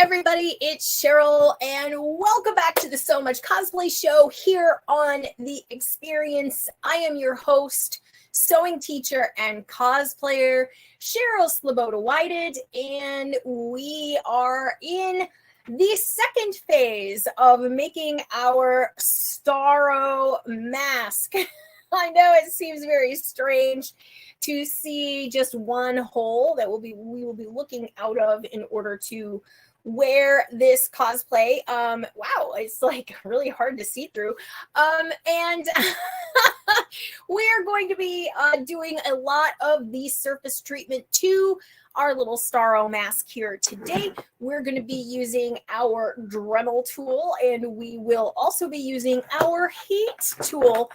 everybody, it's Cheryl, and welcome back to the So Much Cosplay show here on The Experience. I am your host, sewing teacher, and cosplayer, Cheryl Sloboda-Whited, and we are in the second phase of making our Starro mask. I know it seems very strange to see just one hole that we will be looking out of in order to wear this cosplay. Wow, it's like really hard to see through. And we're going to be doing a lot of the surface treatment to our little Starro mask here today. We're going to be using our Dremel tool, and we will also be using our heat tool.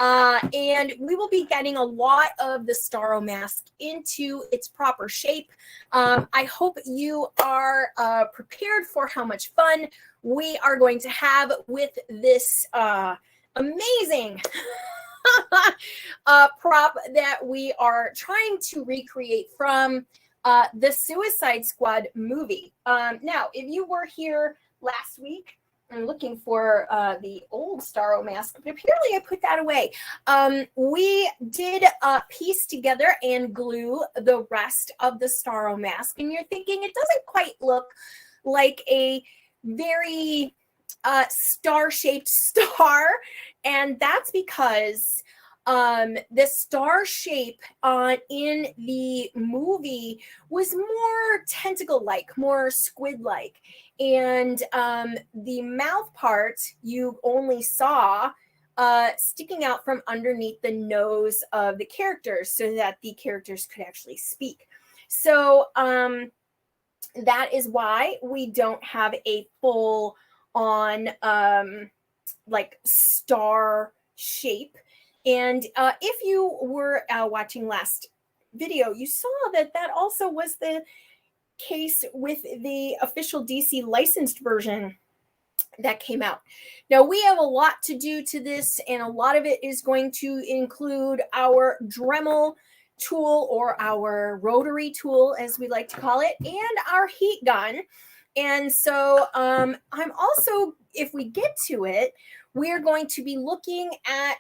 And we will be getting a lot of the Starro mask into its proper shape. I hope you are prepared for how much fun we are going to have with this amazing prop that we are trying to recreate from the Suicide Squad movie. Now, if you were here last week, I'm looking for the old Starro mask, but apparently I put that away. We did piece together and glue the rest of the Starro mask, and you're thinking it doesn't quite look like a very star-shaped star, and that's because the star shape in the movie was more tentacle-like, more squid-like. And the mouth part you only saw sticking out from underneath the nose of the characters so that the characters could actually speak. So that is why we don't have a full on like star shape. And if you were watching last video, you saw that that also was the case with the official DC licensed version that came out. Now, we have a lot to do to this, and a lot of it is going to include our Dremel tool, or our rotary tool, as we like to call it, and our heat gun. And so I'm also, if we get to it, we're going to be looking at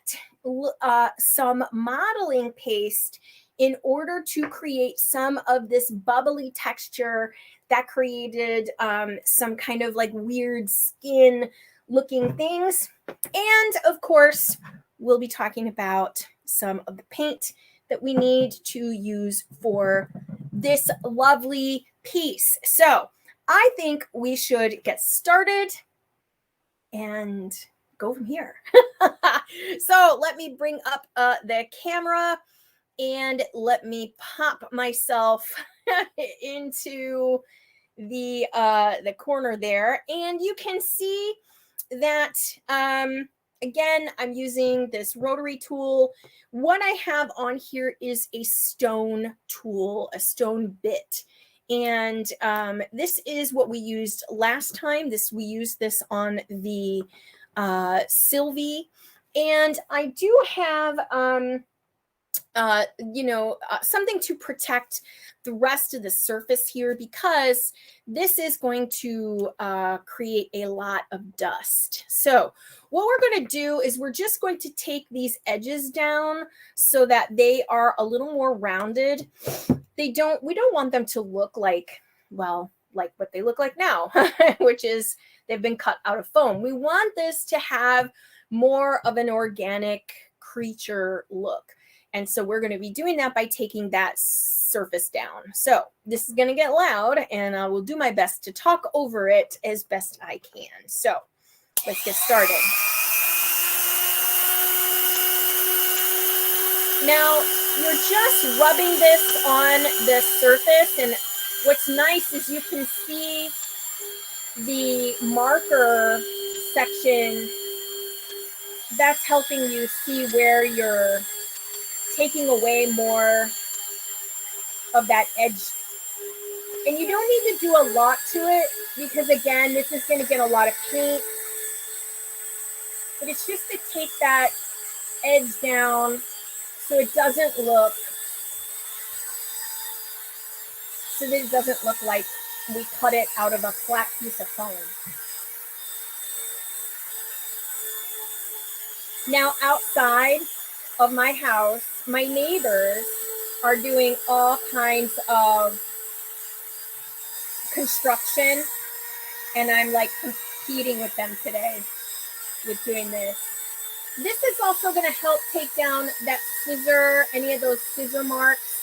some modeling paste in order to create some of this bubbly texture that created some kind of like weird skin looking things. And of course, we'll be talking about some of the paint that we need to use for this lovely piece. So I think we should get started and go from here. So let me bring up the camera and let me pop myself into the corner there. And you can see that, again, I'm using this rotary tool. What I have on here is a stone tool, a stone bit. And this is what we used last time. We used this on the Sylvie. And I do have something to protect the rest of the surface here, because this is going to create a lot of dust. So what we're going to do is we're just going to take these edges down so that they are a little more rounded. We don't want them to look like, well, like what they look like now, which is they've been cut out of foam. We want this to have more of an organic creature look. And so we're going to be doing that by taking that surface down. So this is going to get loud, and I will do my best to talk over it as best I can. So let's get started. Now, you're just rubbing this on the surface, and what's nice is you can see the marker section. That's helping you see where you're taking away more of that edge. And you don't need to do a lot to it, because again, this is going to get a lot of paint. But it's just to take that edge down so it doesn't look like we cut it out of a flat piece of foam. Now outside of my house, my neighbors are doing all kinds of construction, and I'm like competing with them today with doing this. This is also going to help take down that scissor, any of those scissor marks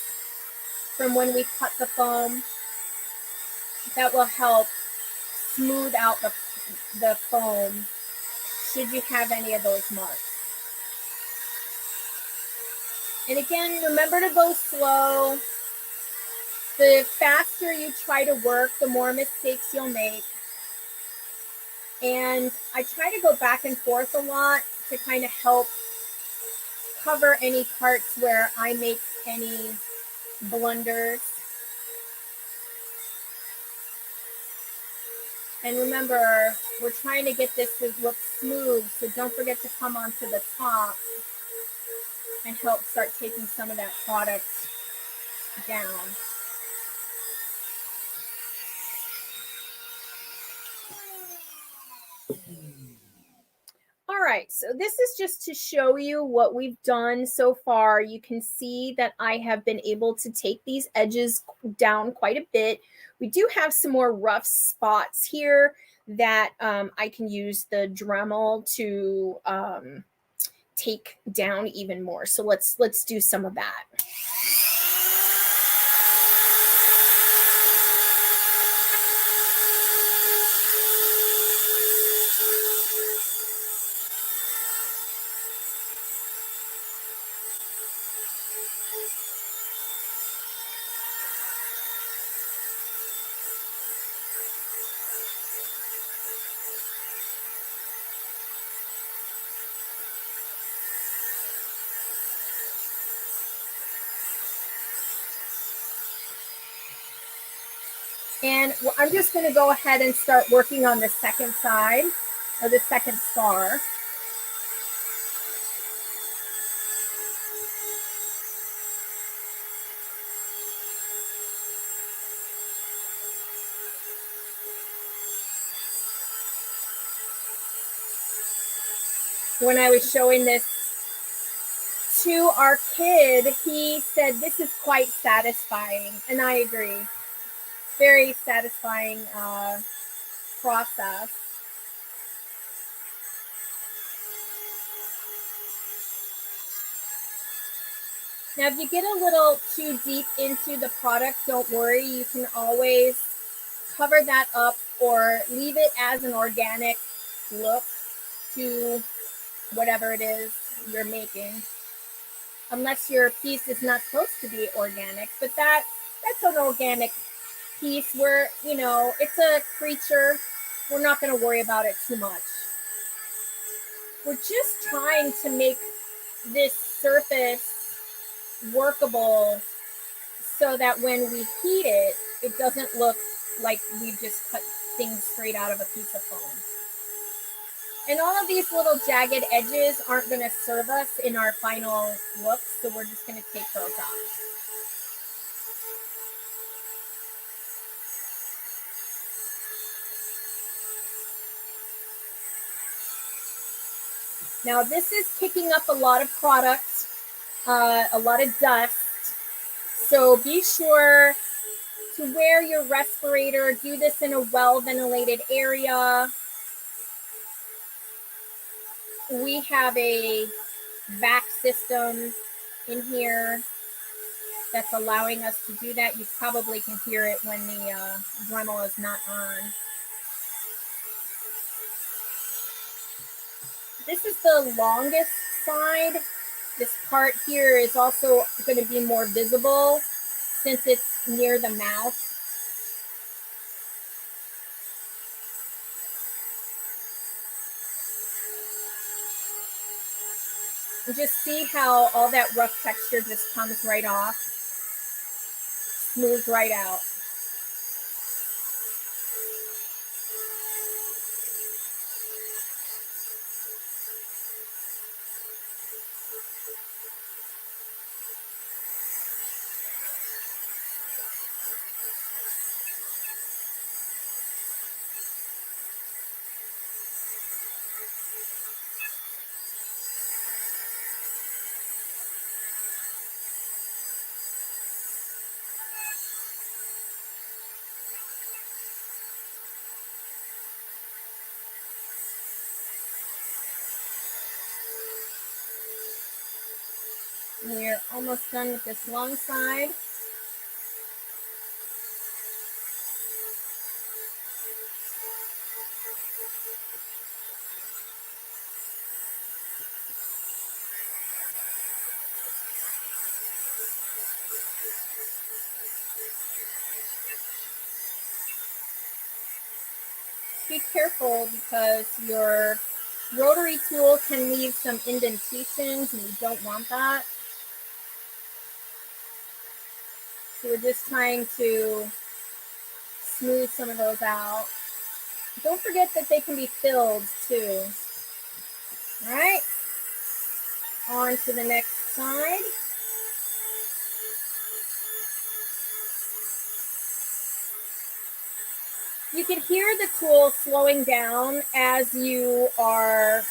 from when we cut the foam. That will help smooth out the foam should you have any of those marks. And again, remember to go slow. The faster you try to work, the more mistakes you'll make. And I try to go back and forth a lot to kind of help cover any parts where I make any blunders. And remember, we're trying to get this to look smooth, so don't forget to come onto the top and help start taking some of that product down. All right, so this is just to show you what we've done so far. You can see that I have been able to take these edges down quite a bit. We do have some more rough spots here that I can use the Dremel to take down even more. So let's do some of that. And I'm just going to go ahead and start working on the second side, or the second star. When I was showing this to our kid, he said, "This is quite satisfying." And I agree. Very satisfying process. Now, if you get a little too deep into the product, don't worry. You can always cover that up or leave it as an organic look to whatever it is you're making. Unless your piece is not supposed to be organic, but that's an organic piece where, you know, it's a creature. We're not going to worry about it too much. We're just trying to make this surface workable so that when we heat it, it doesn't look like we've just cut things straight out of a piece of foam. And all of these little jagged edges aren't going to serve us in our final look, so we're just going to take those off. Now this is picking up a lot of product, a lot of dust, so be sure to wear your respirator. Do this in a well-ventilated area. We have a vac system in here that's allowing us to do that. You probably can hear it when the Dremel is not on. This is the longest side. This part here is also going to be more visible since it's near the mouth. And just see how all that rough texture just comes right off, smooths right out. We're almost done with this long side. Be careful because your rotary tool can leave some indentations and you don't want that. So we're just trying to smooth some of those out. Don't forget that they can be filled too. All right, on to the next side. You can hear the tool slowing down as you are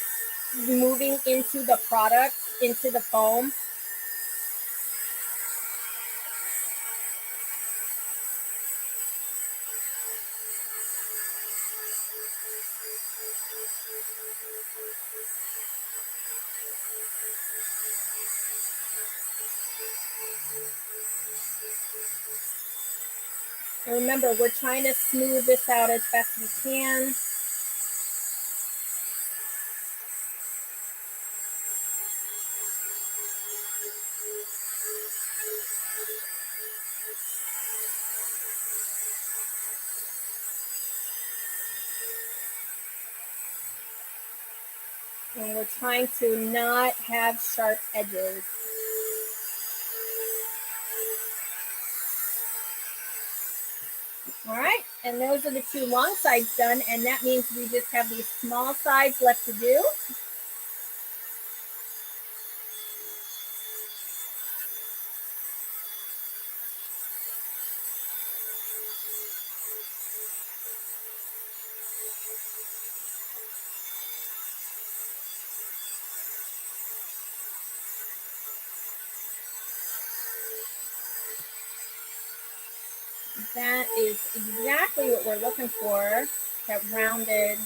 moving into the product, into the foam. And remember, we're trying to smooth this out as best we can. And we're trying to not have sharp edges. All right, and those are the two long sides done, and that means we just have these small sides left to do. That is exactly what we're looking for, that rounded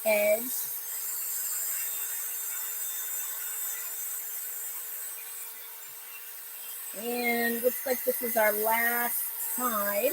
edge. And looks like this is our last side.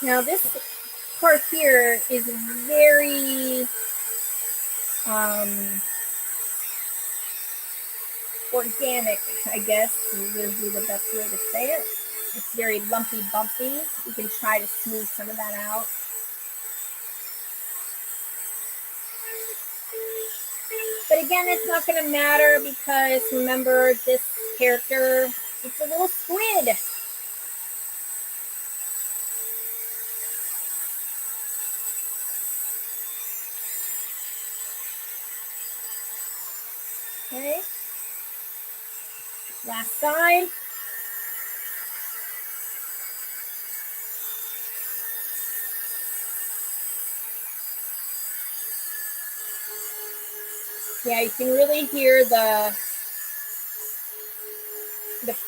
Now this part here is very organic, I guess would be the best way to say it. It's very lumpy, bumpy. You can try to smooth some of that out. But again, it's not going to matter because remember, this character, it's a little squid. Okay. Last side. Yeah, you can really hear the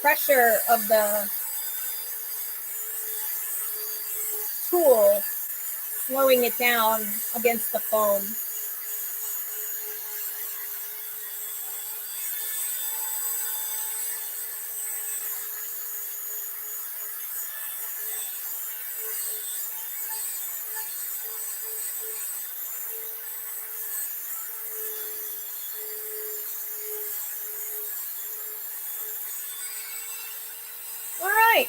pressure of the tool slowing it down against the foam. All right.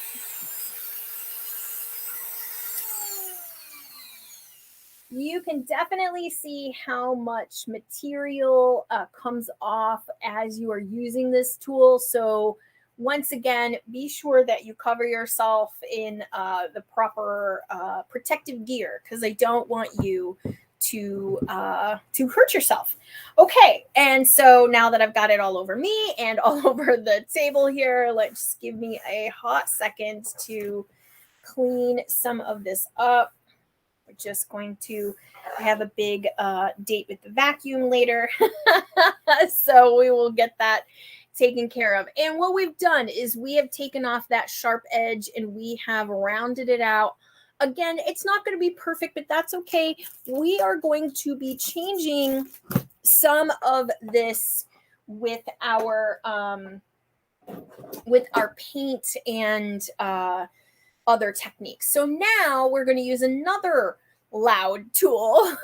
You can definitely see how much material comes off as you are using this tool. So once again, be sure that you cover yourself in the proper protective gear because I don't want you to hurt yourself. Okay, and so now that I've got it all over me and all over the table here, let's give me a hot second to clean some of this up. just going to have a big date with the vacuum later. So we will get that taken care of. And what we've done is we have taken off that sharp edge and we have rounded it out. Again, it's not going to be perfect, but that's okay. We are going to be changing some of this with our paint and other techniques. So now we're going to use another loud tool,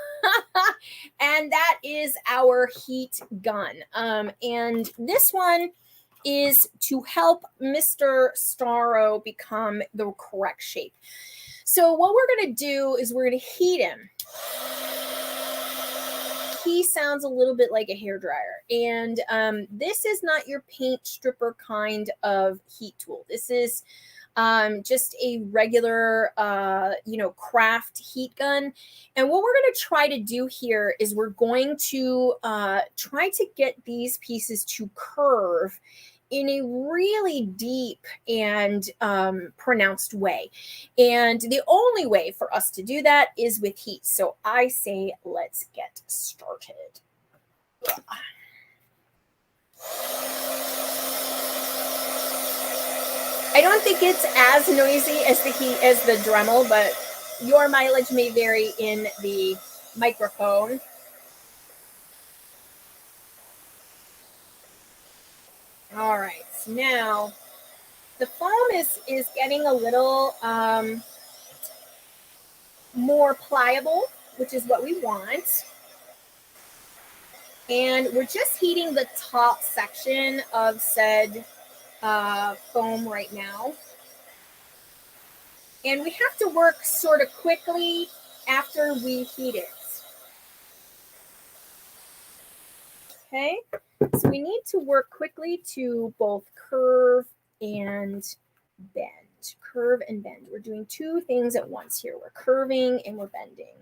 and that is our heat gun. And this one is to help Mr. Starro become the correct shape. So what we're going to do is we're going to heat him. He sounds a little bit like a hairdryer. And this is not your paint stripper kind of heat tool. This is just a regular, craft heat gun. And what we're going to try to do here is we're going to try to get these pieces to curve in a really deep and pronounced way. And the only way for us to do that is with heat. So I say, let's get started. I don't think it's as noisy as the Dremel, but your mileage may vary in the microphone. All right, so now the foam is getting a little more pliable, which is what we want. And we're just heating the top section of said foam right now. And we have to work sort of quickly after we heat it. Okay, so we need to work quickly to both curve and bend. Curve and bend. We're doing two things at once here. We're curving and we're bending.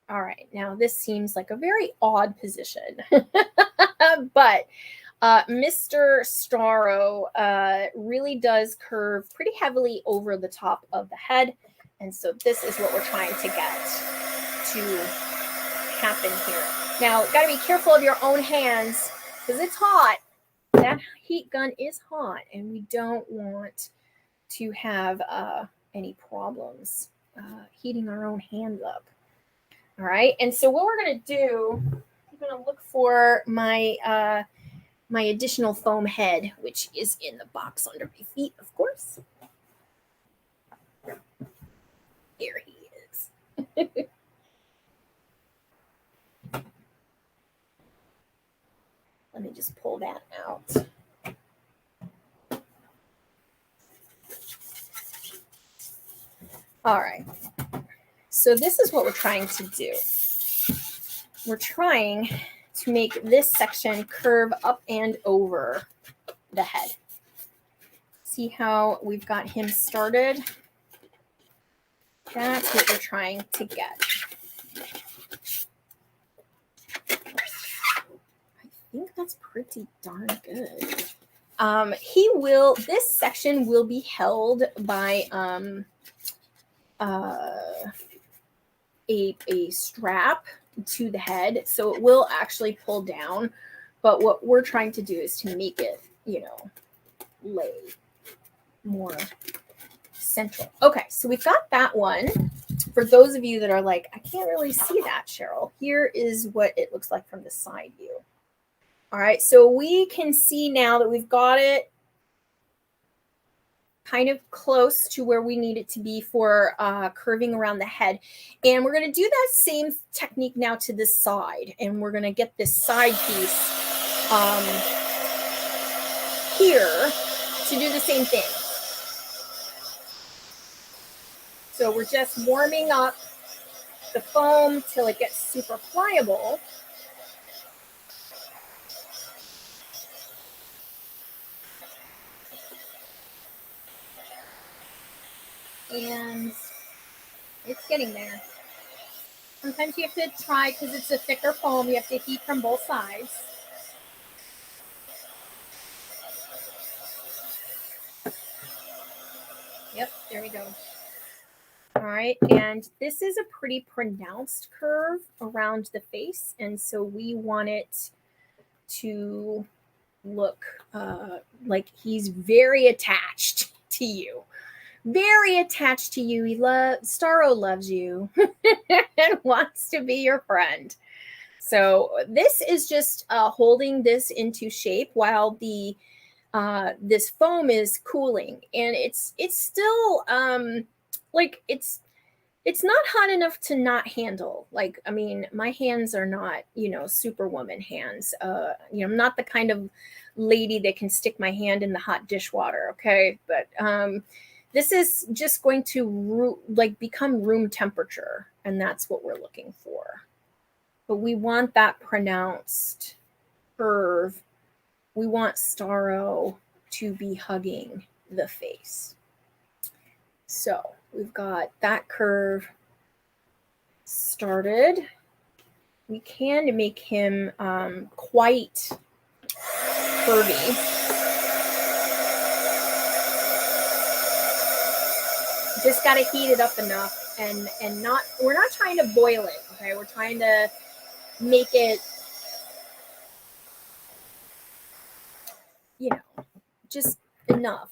All right, now this seems like a very odd position, but Mr. Starro really does curve pretty heavily over the top of the head. And so this is what we're trying to get to happen here. Now, got to be careful of your own hands because it's hot. That heat gun is hot, and we don't want to have any problems heating our own hands up. All right, and so what we're going to do, I'm going to look for my my additional foam head, which is in the box under my feet, of course. Here he is. Let me just pull that out. All right. So this is what we're trying to do. We're trying to make this section curve up and over the head. See how we've got him started? That's what we're trying to get. I think that's pretty darn good. This section will be held by a strap to the head, so it will actually pull down, but what we're trying to do is to make it, lay more central. Okay, so we've got that one. For those of you that are like, I can't really see that, Cheryl, here is what it looks like from the side view. All right, so we can see now that we've got it kind of close to where we need it to be for curving around the head. And we're going to do that same technique now to this side. And we're going to get this side piece here to do the same thing. So we're just warming up the foam till it gets super pliable. And it's getting there. Sometimes you have to try, because it's a thicker foam, you have to heat from both sides. Yep, there we go. All right, and this is a pretty pronounced curve around the face, and so we want it to look like he's very attached to you. Very attached to you. Starro loves you and wants to be your friend. So this is just holding this into shape while the this foam is cooling, and it's still like it's not hot enough to not handle. Like, I mean, my hands are not, superwoman hands. I'm not the kind of lady that can stick my hand in the hot dishwater. Okay. But this is just going to become room temperature. And that's what we're looking for. But we want that pronounced curve. We want Starro to be hugging the face. So we've got that curve started. We can make him quite curvy. Just got to heat it up enough, and we're not trying to boil it. Okay, we're trying to make it, just enough.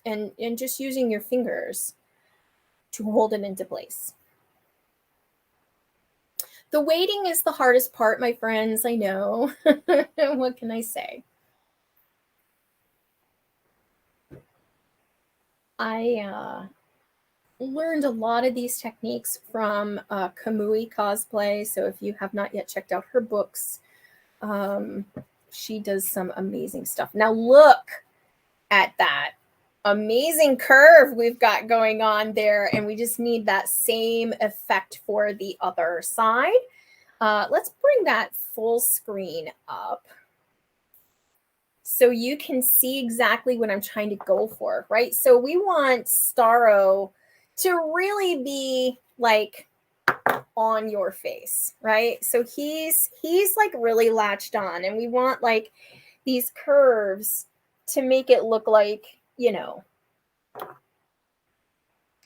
And just using your fingers to hold it into place. The waiting is the hardest part, my friends. I know. What can I say? I learned a lot of these techniques from Kamui Cosplay. So if you have not yet checked out her books, she does some amazing stuff. Now look at that amazing curve we've got going on there, and we just need that same effect for the other side. Let's bring that full screen up so you can see exactly what I'm trying to go for, right? So we want Starro to really be like on your face, right? So he's like really latched on, and we want like these curves to make it look like,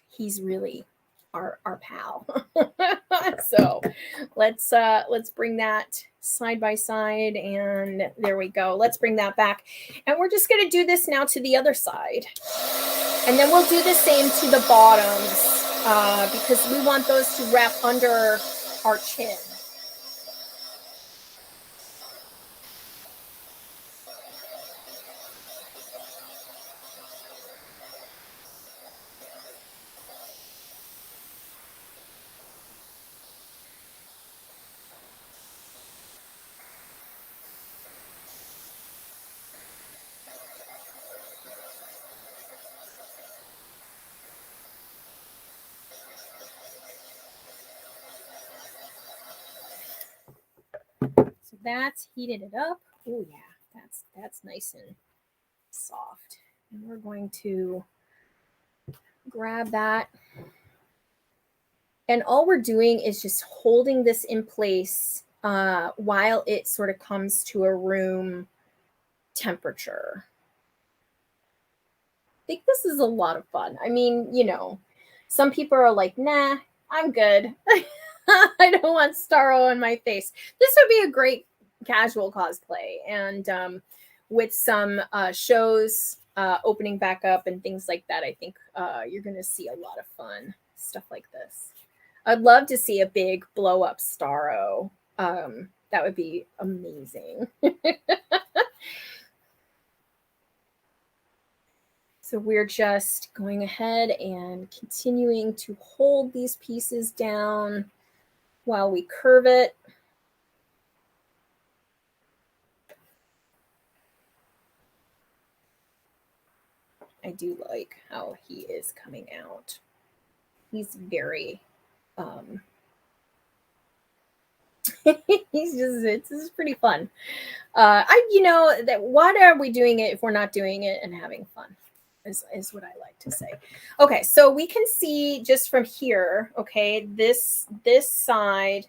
he's really our pal. So let's bring that side by side, and there we go. Let's bring that back, and we're just going to do this now to the other side, and then we'll do the same to the bottoms because we want those to wrap under our chin. So that's heated it up. Oh yeah, that's nice and soft. And we're going to grab that. And all we're doing is just holding this in place while it sort of comes to a room temperature. I think this is a lot of fun. I mean, some people are like, nah, I'm good. I don't want Starro on my face. This would be a great casual cosplay. And with some shows opening back up and things like that, I think you're going to see a lot of fun stuff like this. I'd love to see a big blow up Starro. That would be amazing. So we're just going ahead and continuing to hold these pieces down while we curve it. I do like how he is coming out. He's very, it's just pretty fun. That why are we doing it if we're not doing it and having fun? Is what I like to say. Okay, so we can see just from here, okay, this side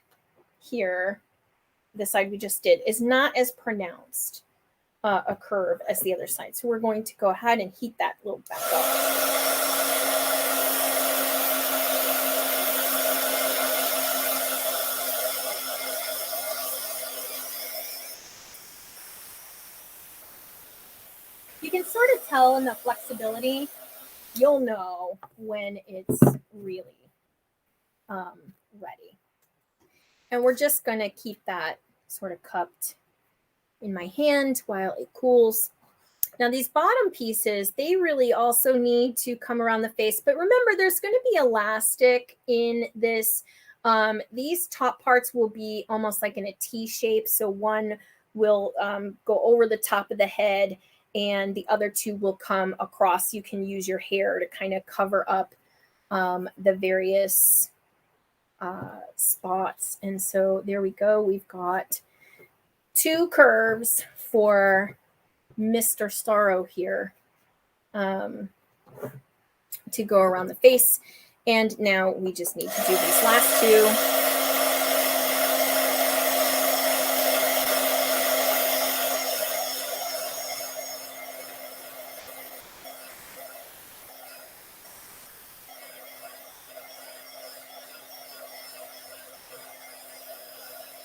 here, the side we just did, is not as pronounced. a curve as the other side. So we're going to go ahead and heat that little back up. You can sort of tell in the flexibility, you'll know when it's really ready. And we're just going to keep that sort of cupped in my hand while it cools. Now these bottom pieces, they really also need to come around the face, but remember there's going to be elastic in this. These top parts will be almost like in a T shape. So one will go over the top of the head and the other two will come across. You can use your hair to kind of cover up the various spots. And so there we go. We've got two curves for Mr. Starro here to go around the face. And now we just need to do these last two.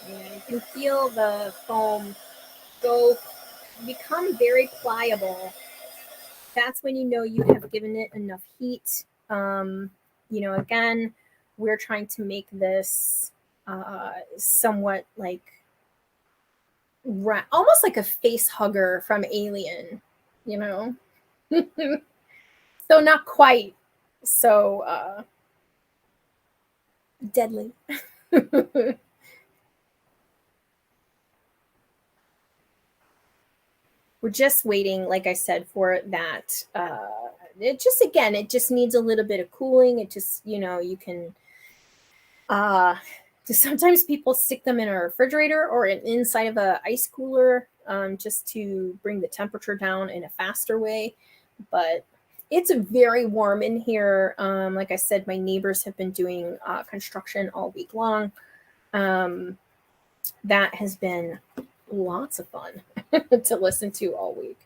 And you can feel the foam become very pliable. That's when you know you have given it enough heat. You know, again, we're trying to make this somewhat like almost like a face hugger from Alien, you know. So not quite so deadly. We're just waiting, like I said, for that. It just needs a little bit of cooling. It just, you know, you can, sometimes people stick them in a refrigerator or inside of a ice cooler just to bring the temperature down in a faster way. But it's very warm in here. Like I said, my neighbors have been doing construction all week long. That has been lots of fun to listen to all week.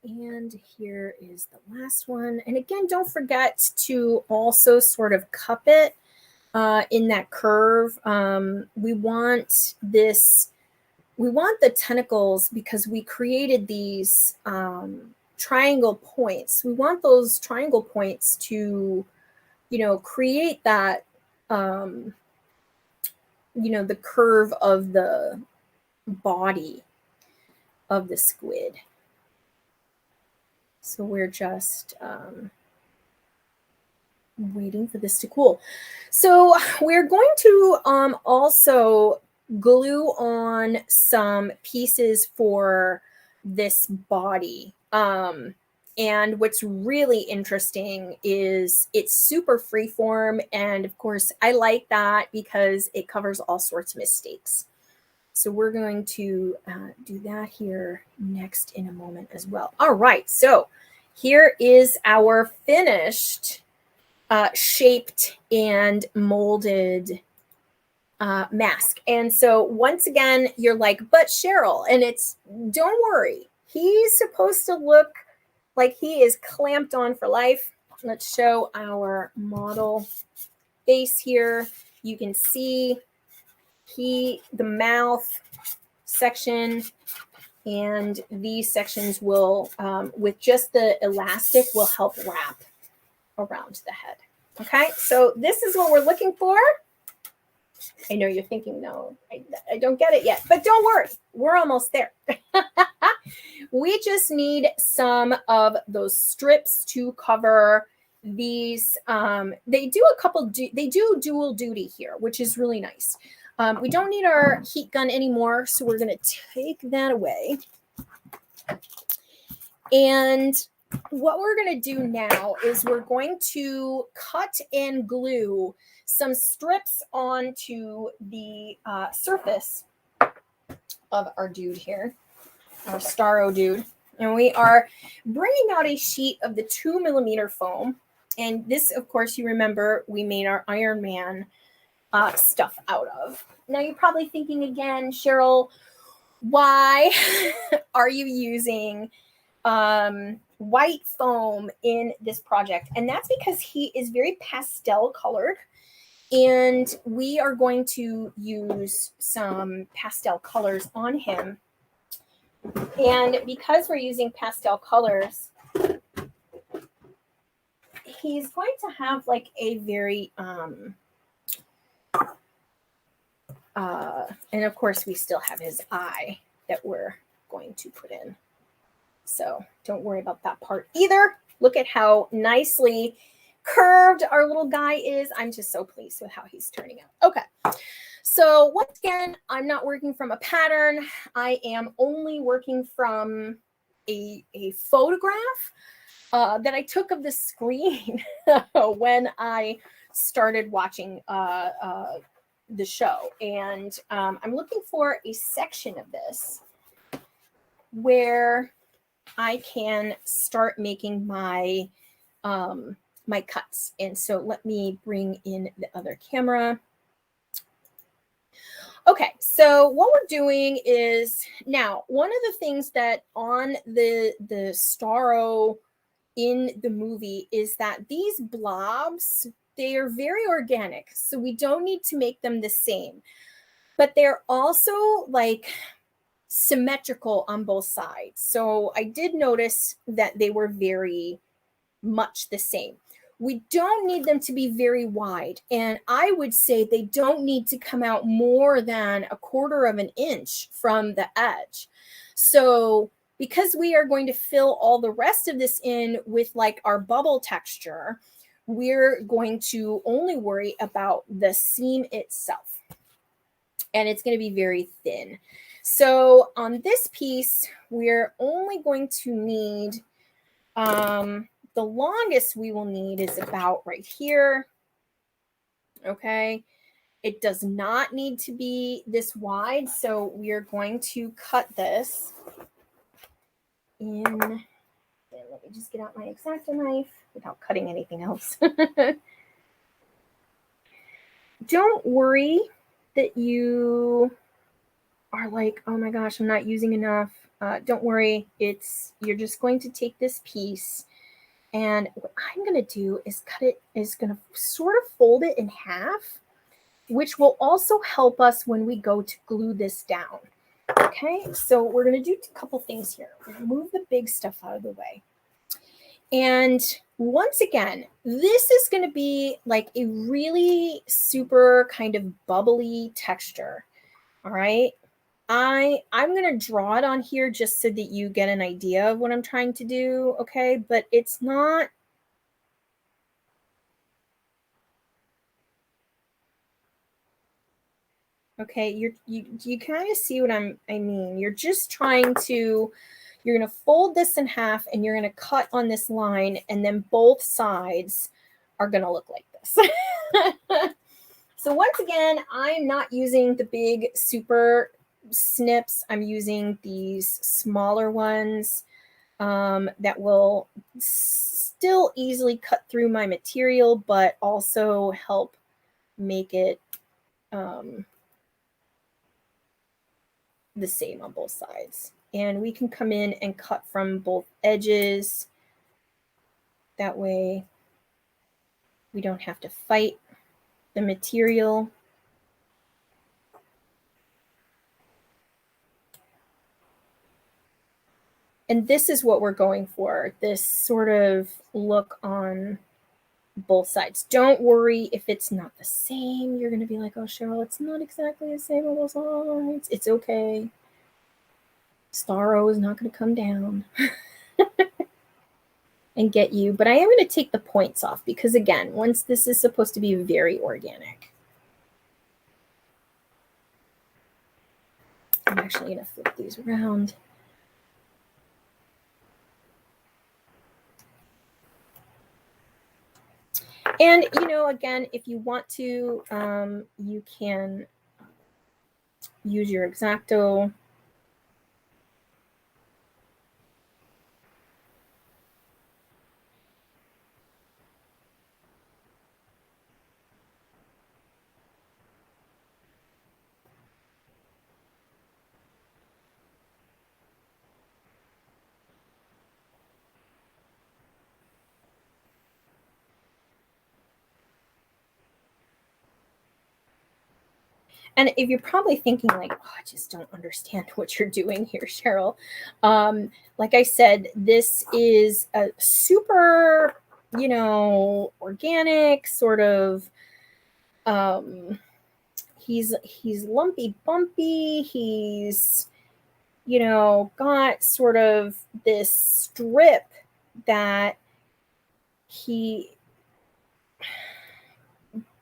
And here is the last one. And again, don't forget to also sort of cup it in that curve. We want the tentacles because we created these triangle points. We want those triangle points to, you know, create that, you know, the curve of the body of the squid. So we're just waiting for this to cool. So we're going to also glue on some pieces for this body. And what's really interesting is it's super freeform. And of course, I like that because it covers all sorts of mistakes. So we're going to do that here next in a moment as well. All right, so here is our finished shaped and molded mask. And so once again, you're like, but Cheryl, and it's, don't worry, he's supposed to look like he is clamped on for life. Let's show our model face here. You can see the mouth section and these sections will, with just the elastic, will help wrap around the head. Okay, so this is what we're looking for. I know you're thinking, no, I don't get it yet, but don't worry, we're almost there. We just need some of those strips to cover these. They do dual duty here, which is really nice. We don't need our heat gun anymore, so we're going to take that away. And what we're going to do now is we're going to cut and glue some strips onto the surface of our dude here, our Starro dude. And we are bringing out a sheet of the 2mm foam. And this, of course, you remember we made our Iron Man stuff out of. Now you're probably thinking again, Cheryl, why are you using white foam in this project? And that's because he is very pastel colored. And we are going to use some pastel colors on him. And because we're using pastel colors, he's going to have like a very, and of course we still have his eye that we're going to put in. So don't worry about that part either. Look at how nicely curved our little guy is. I'm just so pleased with how he's turning out. Okay. So once again, I'm not working from a pattern. I am only working from a photograph that I took of the screen when I started watching the show. And I'm looking for a section of this where I can start making my my cuts. And so let me bring in the other camera. Okay, so what we're doing is now one of the things that on the Starro in the movie is that these blobs, they are very organic, so we don't need to make them the same, but they're also like symmetrical on both sides. So I did notice that they were very much the same. We don't need them to be very wide. And I would say they don't need to come out more than 1/4 of an inch from the edge. So because we are going to fill all the rest of this in with like our bubble texture, we're going to only worry about the seam itself. And it's going to be very thin. So on this piece, we're only going to need, the longest we will need is about right here. Okay. It does not need to be this wide. So we are going to cut this in. Let me just get out my X-Acto knife without cutting anything else. Don't worry that you are like, oh my gosh, I'm not using enough. Don't worry. You're just going to take this piece, and what I'm going to do is going to sort of fold it in half, which will also help us when we go to glue this down. Okay, so we're going to do a couple things here. We're going to move the big stuff out of the way. And once again, this is going to be like a really super kind of bubbly texture. All right. I'm going to draw it on here just so that you get an idea of what I'm trying to do. Okay. But it's not. Okay. You kind of see what I mean. You're just trying to, you're going to fold this in half and you're going to cut on this line, and then both sides are going to look like this. So once again, I'm not using the big super snips. I'm using these smaller ones that will still easily cut through my material, but also help make it the same on both sides. And we can come in and cut from both edges. That way we don't have to fight the material. And this is what we're going for, this sort of look on both sides. Don't worry if it's not the same. You're going to be like, oh, Cheryl, it's not exactly the same on both sides. It's okay. Starro is not going to come down and get you. But I am going to take the points off because, again, once this is supposed to be very organic. I'm actually going to flip these around. And, again, if you want to, you can use your X-Acto. And if you're probably thinking like, oh, I just don't understand what you're doing here, Cheryl. Like I said, this is a super, organic sort of, he's lumpy bumpy. He's, got sort of this strip that he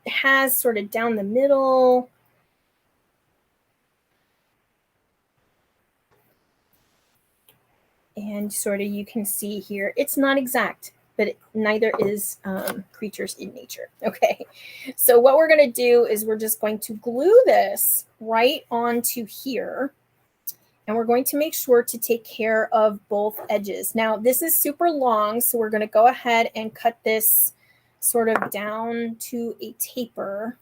has sort of down the middle. And sort of you can see here, it's not exact, but neither is Creatures in Nature. Okay, so what we're going to do is we're just going to glue this right onto here. And we're going to make sure to take care of both edges. Now, this is super long, so we're going to go ahead and cut this sort of down to a taper.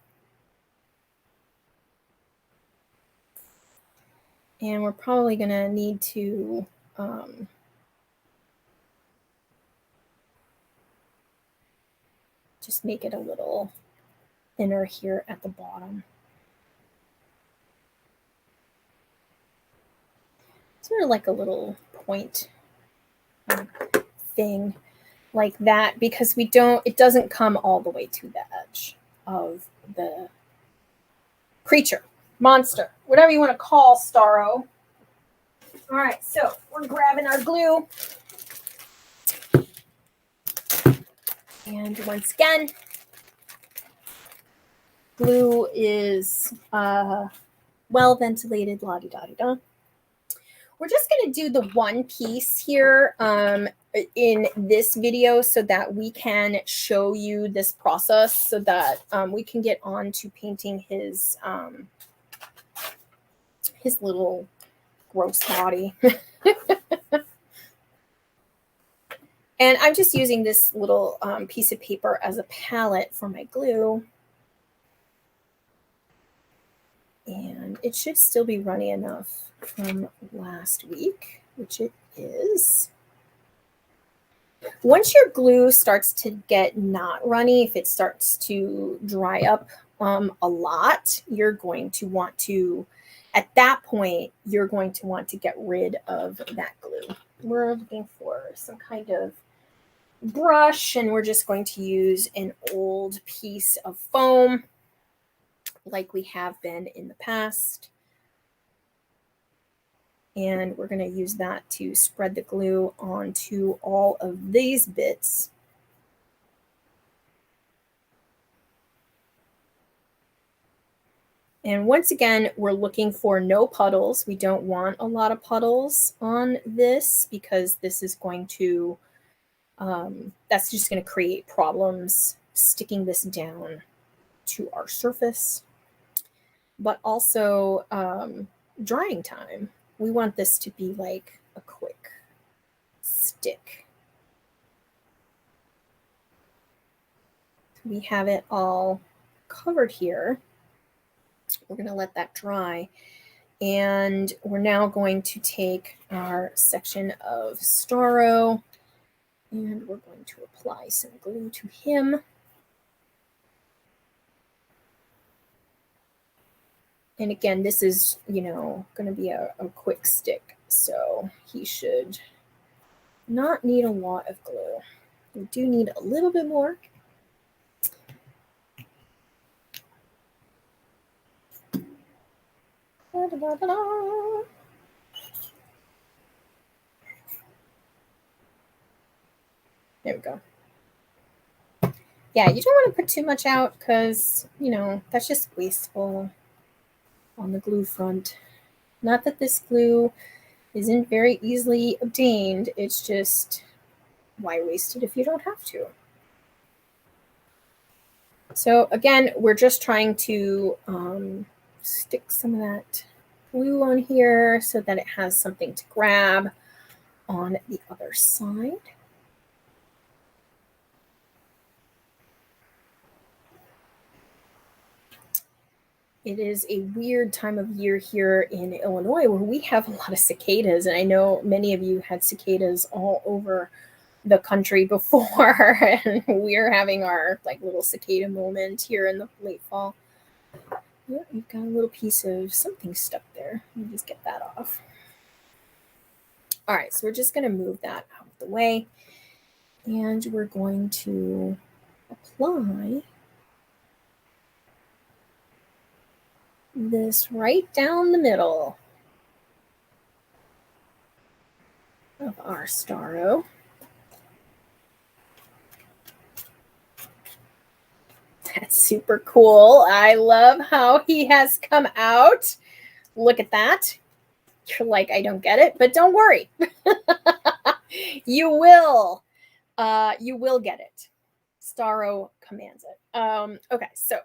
And we're probably going to need to just make it a little thinner here at the bottom. Sort of like a little point thing like that, because it doesn't come all the way to the edge of the creature, monster, whatever you want to call Starro. All right, so we're grabbing our glue. And once again, glue is well ventilated, la-di-da-di-da. We're just going to do the one piece here in this video so that we can show you this process so that we can get on to painting his little gross body. And I'm just using this little piece of paper as a palette for my glue. And it should still be runny enough from last week, which it is. Once your glue starts to get not runny, if it starts to dry up a lot, you're going to want to, at that point, you're going to want to get rid of that glue. We're looking for some kind of brush, and we're just going to use an old piece of foam like we have been in the past. And we're going to use that to spread the glue onto all of these bits. And once again, we're looking for no puddles. We don't want a lot of puddles on this because this is going to, that's just going to create problems sticking this down to our surface. But also drying time. We want this to be like a quick stick. We have it all covered here. We're going to let that dry. And we're now going to take our section of Starro and we're going to apply some glue to him. And again, this is, going to be a quick stick. So he should not need a lot of glue. We do need a little bit more. There we go. Yeah, you don't want to put too much out because, that's just wasteful on the glue front. Not that this glue isn't very easily obtained. It's just, why waste it if you don't have to? So again, we're just trying to stick some of that glue on here so that it has something to grab on the other side. It is a weird time of year here in Illinois where we have a lot of cicadas, and I know many of you had cicadas all over the country before, and we're having our like little cicada moment here in the late fall. Oh, you've got a little piece of something stuck there. Let me just get that off. All right, so we're just going to move that out of the way, and we're going to apply this right down the middle of our Starro. That's super cool. I love how he has come out. Look at that. You're like, I don't get it, but don't worry. You will get it. Starro commands it. Okay, so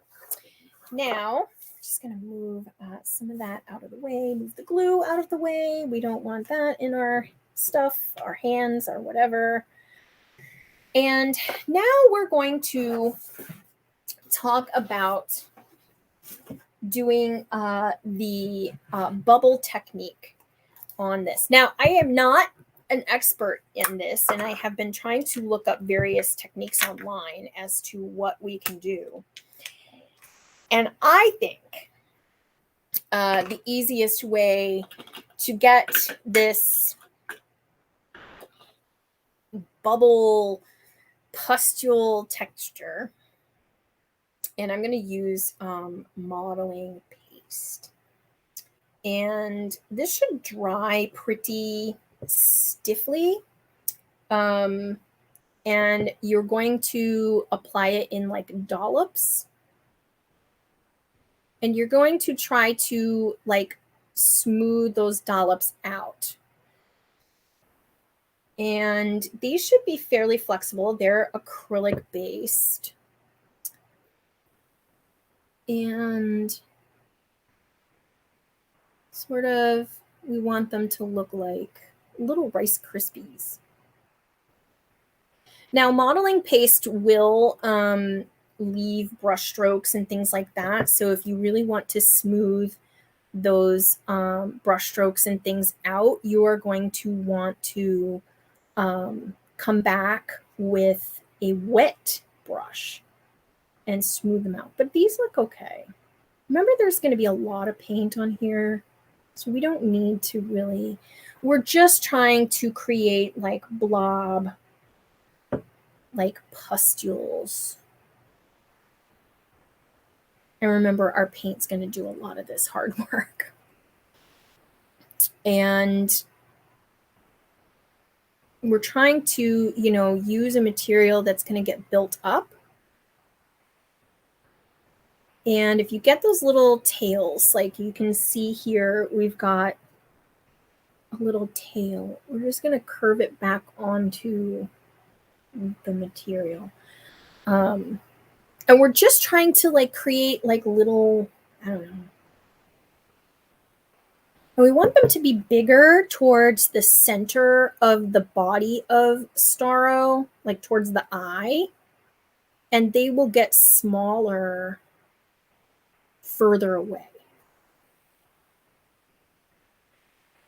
now just gonna move some of that out of the way, move the glue out of the way. We don't want that in our stuff, our hands, or whatever. And now we're going to talk about doing the bubble technique on this. Now, I am not an expert in this, and I have been trying to look up various techniques online as to what we can do. And I think the easiest way to get this bubble pustule texture, and I'm going to use modeling paste. And this should dry pretty stiffly. And you're going to apply it in like dollops. And you're going to try to like smooth those dollops out. And these should be fairly flexible. They're acrylic based. And sort of, we want them to look like little Rice Krispies. Now, modeling paste will leave brush strokes and things like that. So if you really want to smooth those brush strokes and things out, you are going to want to come back with a wet brush and smooth them out. But these look okay. Remember, there's going to be a lot of paint on here, so we don't need to really, we're just trying to create like blob, like pustules. And remember, our paint's going to do a lot of this hard work. And we're trying to, use a material that's going to get built up. And if you get those little tails, like you can see here, we've got a little tail. We're just going to curve it back onto the material. And we're just trying to like create like little, I don't know. And we want them to be bigger towards the center of the body of Starro, like towards the eye. And they will get smaller further away.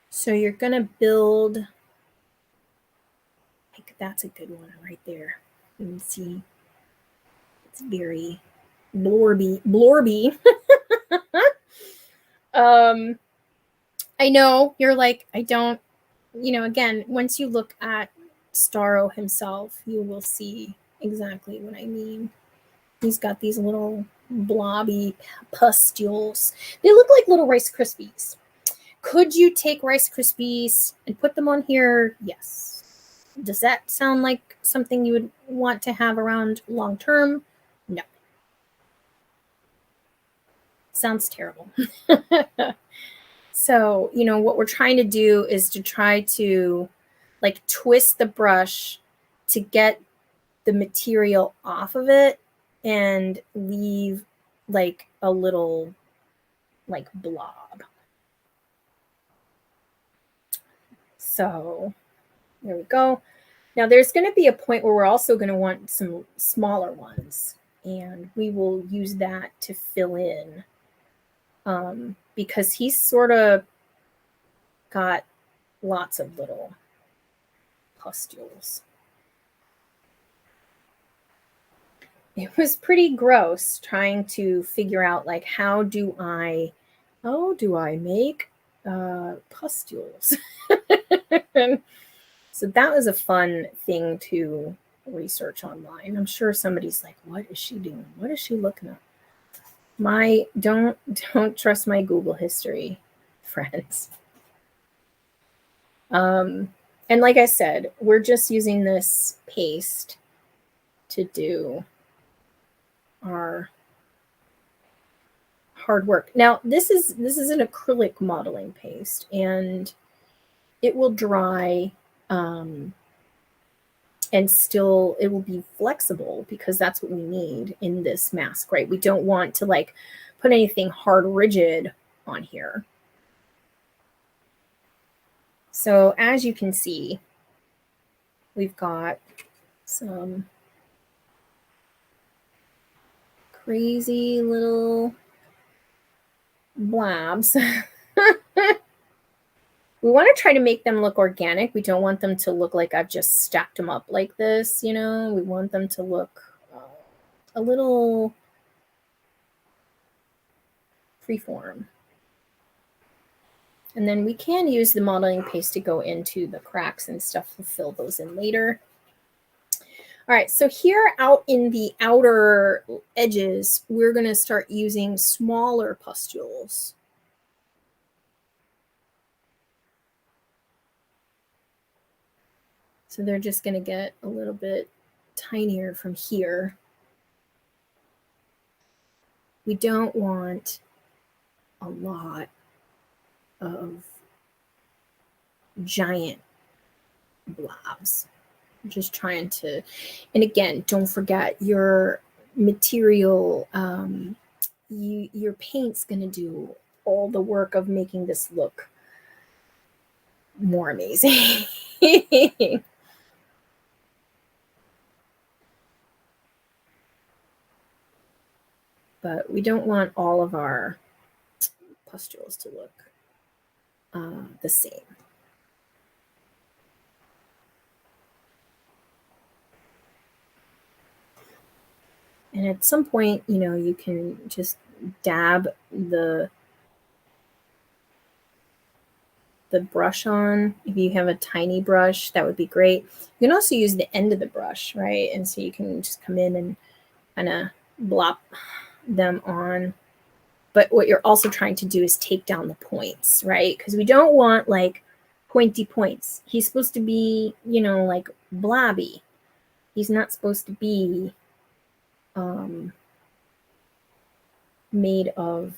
So you're going to build, like that's a good one right there. You can see it's very blorby. I know you're like, I don't, again, once you look at Starro himself, you will see exactly what I mean. He's got these little blobby pustules. They look like little Rice Krispies. Could you take Rice Krispies and put them on here? Yes. Does that sound like something you would want to have around long term? No. Sounds terrible. So, what we're trying to do is to try to like twist the brush to get the material off of it and leave like a little like blob. So there we go. Now there's going to be a point where we're also going to want some smaller ones, and we will use that to fill in because he's sort of got lots of little pustules. It was pretty gross trying to figure out like how do I make pustules? So that was a fun thing to research online. I'm sure somebody's like, what is she doing? What is she looking up? Don't trust my Google history, friends. And like I said, we're just using this paste to do our hard work. Now, this is an acrylic modeling paste, and it will dry and still it will be flexible because that's what we need in this mask, right? We don't want to like put anything hard rigid on here. So as you can see, we've got some crazy little blobs. We want to try to make them look organic. We don't want them to look like I've just stacked them up like this, you know. We want them to look a little freeform. And then we can use the modeling paste to go into the cracks and stuff to fill those in later. All right, so here out in the outer edges, we're going to start using smaller pustules. So they're just going to get a little bit tinier from here. We don't want a lot of giant blobs. I'm just trying to, and again, don't forget your material, your paint's going to do all the work of making this look more amazing. But we don't want all of our pustules to look the same. And at some point, you know, you can just dab the brush on. If you have a tiny brush, that would be great. You can also use the end of the brush, right? And so you can just come in and kind of blop them on. But what you're also trying to do is take down the points, right? Because we don't want like pointy points. He's supposed to be, you know, like blobby. He's not supposed to be made of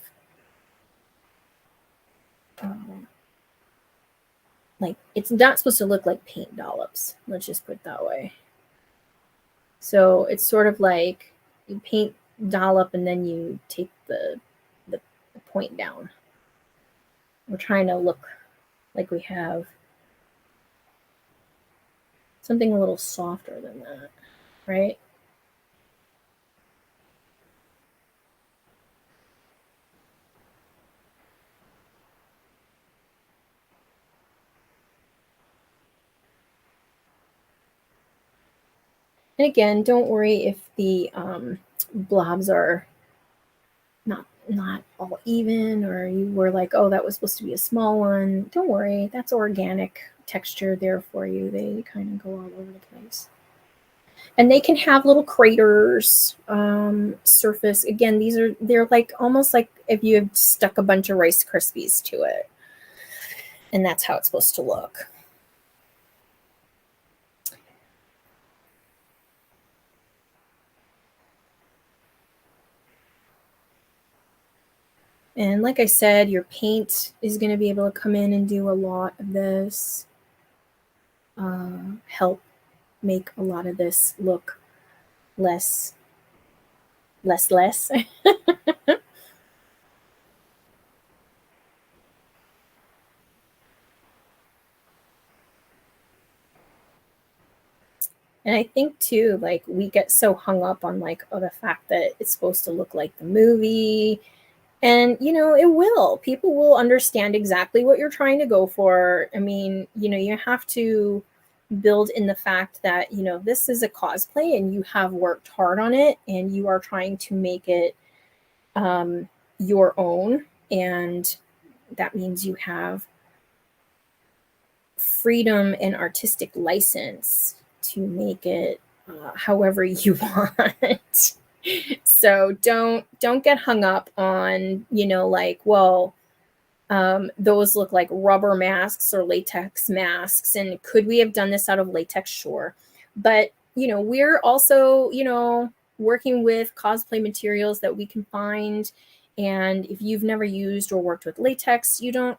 like, it's not supposed to look like paint dollops. Let's just put it that way. So it's sort of like you paint dollop and then you take the point down. We're trying to look like we have something a little softer than that, right? And again, don't worry if the blobs are not all even, or you were like, oh, that was supposed to be a small one. Don't worry, that's organic texture there for you. They kind of go all over the place. And they can have little craters surface. Again, they're like almost like if you have stuck a bunch of Rice Krispies to it. And that's how it's supposed to look. And like I said, your paint is going to be able to come in and do a lot of this, help make a lot of this look less less. And I think too, like we get so hung up on like, oh, the fact that it's supposed to look like the movie. And, it will. People will understand exactly what you're trying to go for. I mean, you have to build in the fact that, this is a cosplay and you have worked hard on it and you are trying to make it your own. And that means you have freedom and artistic license to make it however you want. So don't get hung up on, like, well, those look like rubber masks or latex masks. And could we have done this out of latex? Sure. But, we're also, working with cosplay materials that we can find. And if you've never used or worked with latex, you don't,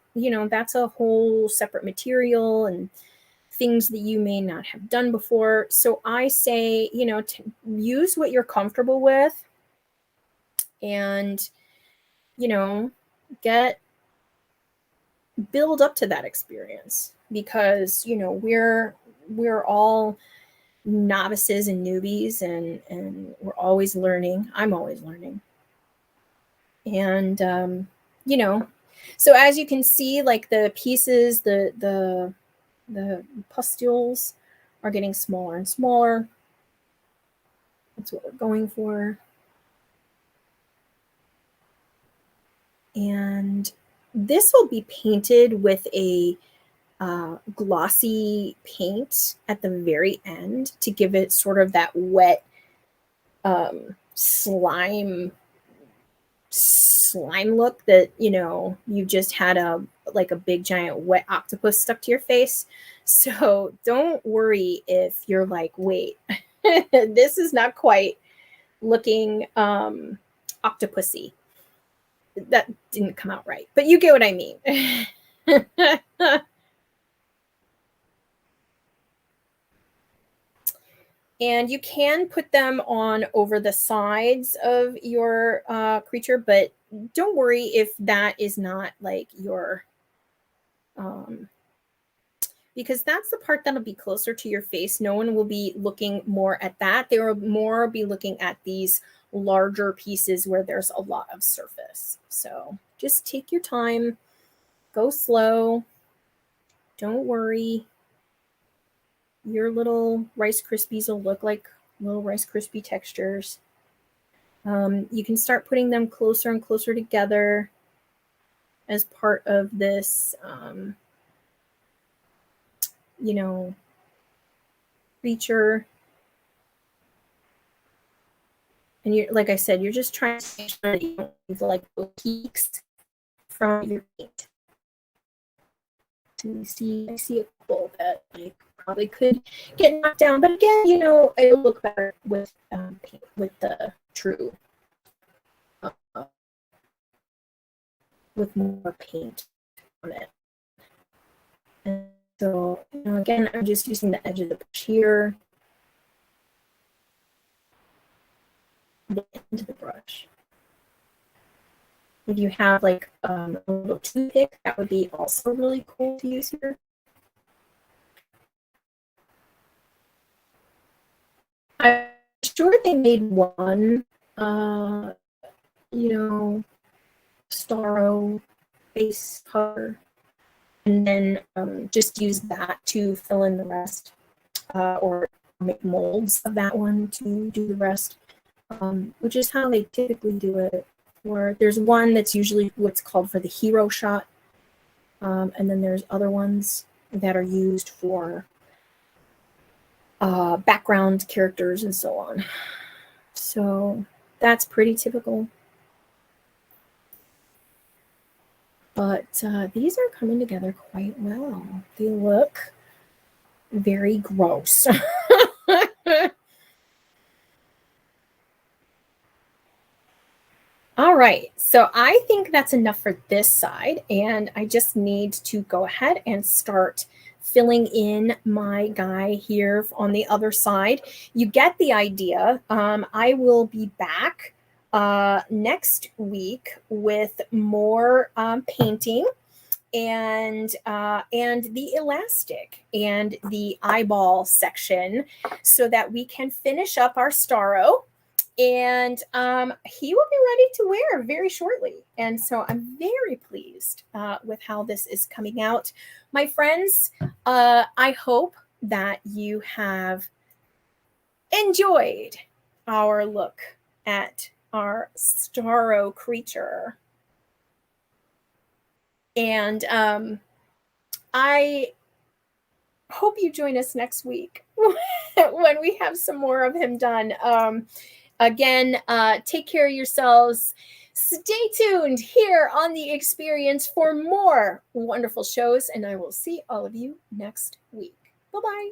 that's a whole separate material and things that you may not have done before. So I say, to use what you're comfortable with and, build up to that experience because, we're all novices and newbies and we're always learning. I'm always learning. And, so as you can see, like the pieces, the pustules are getting smaller and smaller. That's what we're going for. And this will be painted with a glossy paint at the very end to give it sort of that wet slime look that you just had a big giant wet octopus stuck to your face. So don't worry if you're like, wait, this is not quite looking octopusy. That didn't come out right, but you get what I mean. And you can put them on over the sides of your creature, but don't worry if that is not like your, because that's the part that'll be closer to your face. No one will be looking more at that. They will more be looking at these larger pieces where there's a lot of surface. So just take your time, go slow. Don't worry. Your little Rice Krispies will look like little Rice Krispie textures. You can start putting them closer and closer together as part of this, creature. And you're, like I said, you're just trying to make sure that you don't leave like little peaks from your paint. I see a couple that like probably could get knocked down, but again, it'll look better with paint, with the true, with more paint on it. And so, again, I'm just using the edge of the brush here, the end of the brush. If you have like a little toothpick, that would be also really cool to use here. I'm sure they made one, Starro face color, and then just use that to fill in the rest, or make molds of that one to do the rest, which is how they typically do it. Or there's one that's usually what's called for the hero shot, and then there's other ones that are used for background characters and so on. So that's pretty typical. But these are coming together quite well. They look very gross. All right, so I think that's enough for this side, and I just need to go ahead and start filling in my guy here on the other side. You get the idea. I will be back next week with more painting and the elastic and the eyeball section so that we can finish up our Starro. And he will be ready to wear very shortly. And so I'm very pleased with how this is coming out. My friends, I hope that you have enjoyed our look at our Starro creature. And I hope you join us next week when we have some more of him done. Again, take care of yourselves. Stay tuned here on The Experience for more wonderful shows, and I will see all of you next week. Bye-bye.